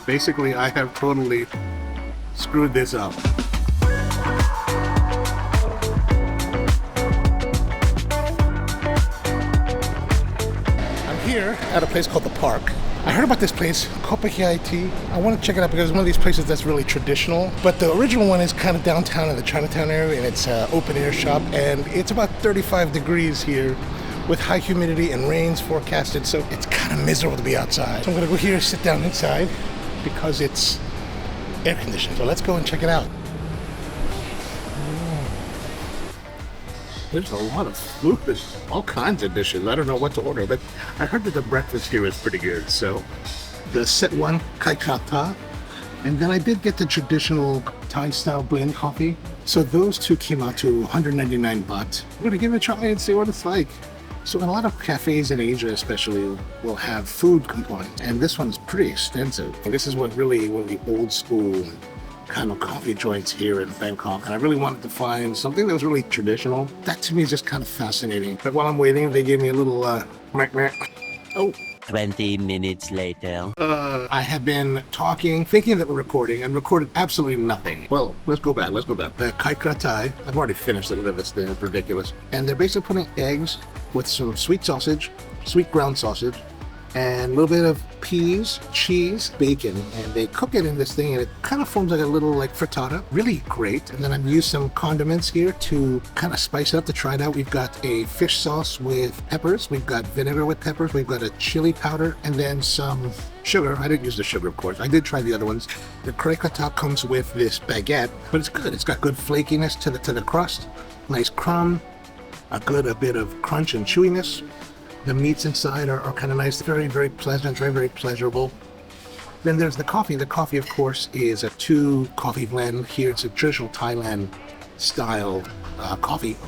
Basically, I have totally screwed this up. I'm here at a place called the Parq. I heard about this place, Kope Hya Tai Kee. I want to check it out because it's one of these places that's really traditional. But the original one is kind of downtown in the Chinatown area, and it's an open air shop. And it's about 35 degrees here with high humidity and rains forecasted. So it's kind of miserable to be outside. So I'm going to go here, sit down inside because it's air conditioned. So let's go and check it out. There's a lot of food, there's all kinds of dishes. I don't know what to order, but I heard that the breakfast here is pretty good. So the set one, Kai Kata, and then I did get the traditional Thai style blend coffee. So those two came out to 199 baht. I'm gonna give it a try and see what it's like. So in a lot of cafes in Asia especially will have food components, and this one's pretty extensive. And this is what really one of the old school kind of coffee joints here in Bangkok, and I really wanted to find something that was really traditional. That to me is just kind of fascinating. But while I'm waiting, they gave me a little Oh. 20 minutes later. I have been talking, thinking that we're recording, and recorded absolutely nothing. Well, let's go back. The Kai Thai, I've already finished it. It's ridiculous. And they're basically putting eggs with some sweet sausage, sweet ground sausage, and a little bit of peas, cheese, bacon, and they cook it in this thing, and it kind of forms like a little frittata. Really great. And then I've used some condiments here to kind of spice it up to try it out. We've got a fish sauce with peppers, we've got vinegar with peppers, we've got a chili powder, and then some sugar. I didn't use the sugar, of course. I did try the other ones. The krikata comes with this baguette, but it's good. It's got good flakiness to the crust, nice crumb, a bit of crunch and chewiness. The meats inside are kind of nice, very, very pleasant, very, very pleasurable. Then there's the coffee. The coffee, of course, is a 2 coffee blend. Here it's a traditional Thailand style coffee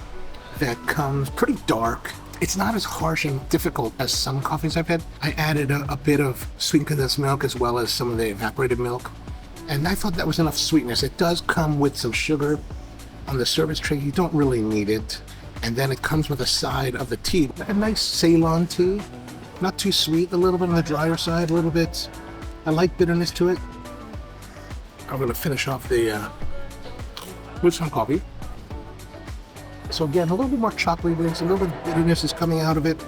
that comes pretty dark. It's not as harsh and difficult as some coffees I've had. I added a bit of sweetened condensed milk as well as some of the evaporated milk. And I thought that was enough sweetness. It does come with some sugar on the service tray. You don't really need it. And then it comes with a side of the tea, a nice Ceylon tea, not too sweet, a little bit on the drier side, a little bit, a light bitterness to it. I'm gonna finish off with some coffee. So again, a little bit more chocolatey, a little bit of bitterness is coming out of it.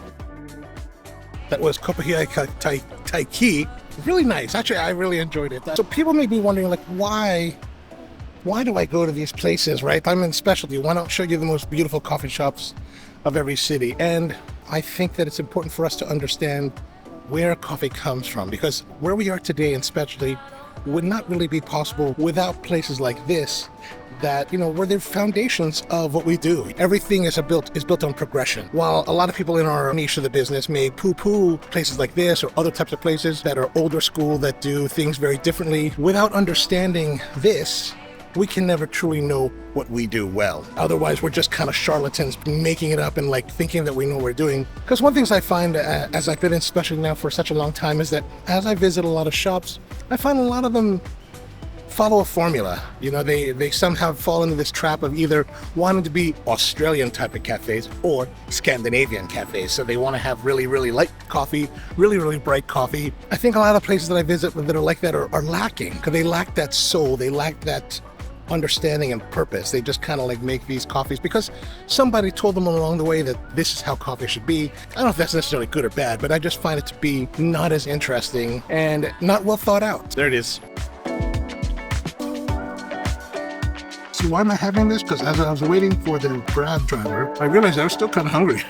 That was Kope Hya Tai Kee. Really nice. Actually, I really enjoyed it. So people may be wondering, why do I go to these places, right? I'm in specialty. Why not show you the most beautiful coffee shops of every city? And I think that it's important for us to understand where coffee comes from, because where we are today in specialty would not really be possible without places like this that, were the foundations of what we do. Everything is built on progression. While a lot of people in our niche of the business may poo-poo places like this or other types of places that are older school that do things very differently, without understanding this, we can never truly know what we do well. Otherwise, we're just kind of charlatans making it up and thinking that we know what we're doing. Because one of the things I find as I've been in specialty now for such a long time is that as I visit a lot of shops, I find a lot of them follow a formula. They somehow fall into this trap of either wanting to be Australian type of cafes or Scandinavian cafes. So they want to have really, really light coffee, really, really bright coffee. I think a lot of places that I visit that are like that are lacking, because they lack that soul, they lack that understanding and purpose. They just kind of make these coffees because somebody told them along the way that this is how coffee should be. I don't know if that's necessarily good or bad, but I just find it to be not as interesting and not well thought out. There it is. So why am I having this? Because as I was waiting for the Grab driver, I realized I was still kind of hungry.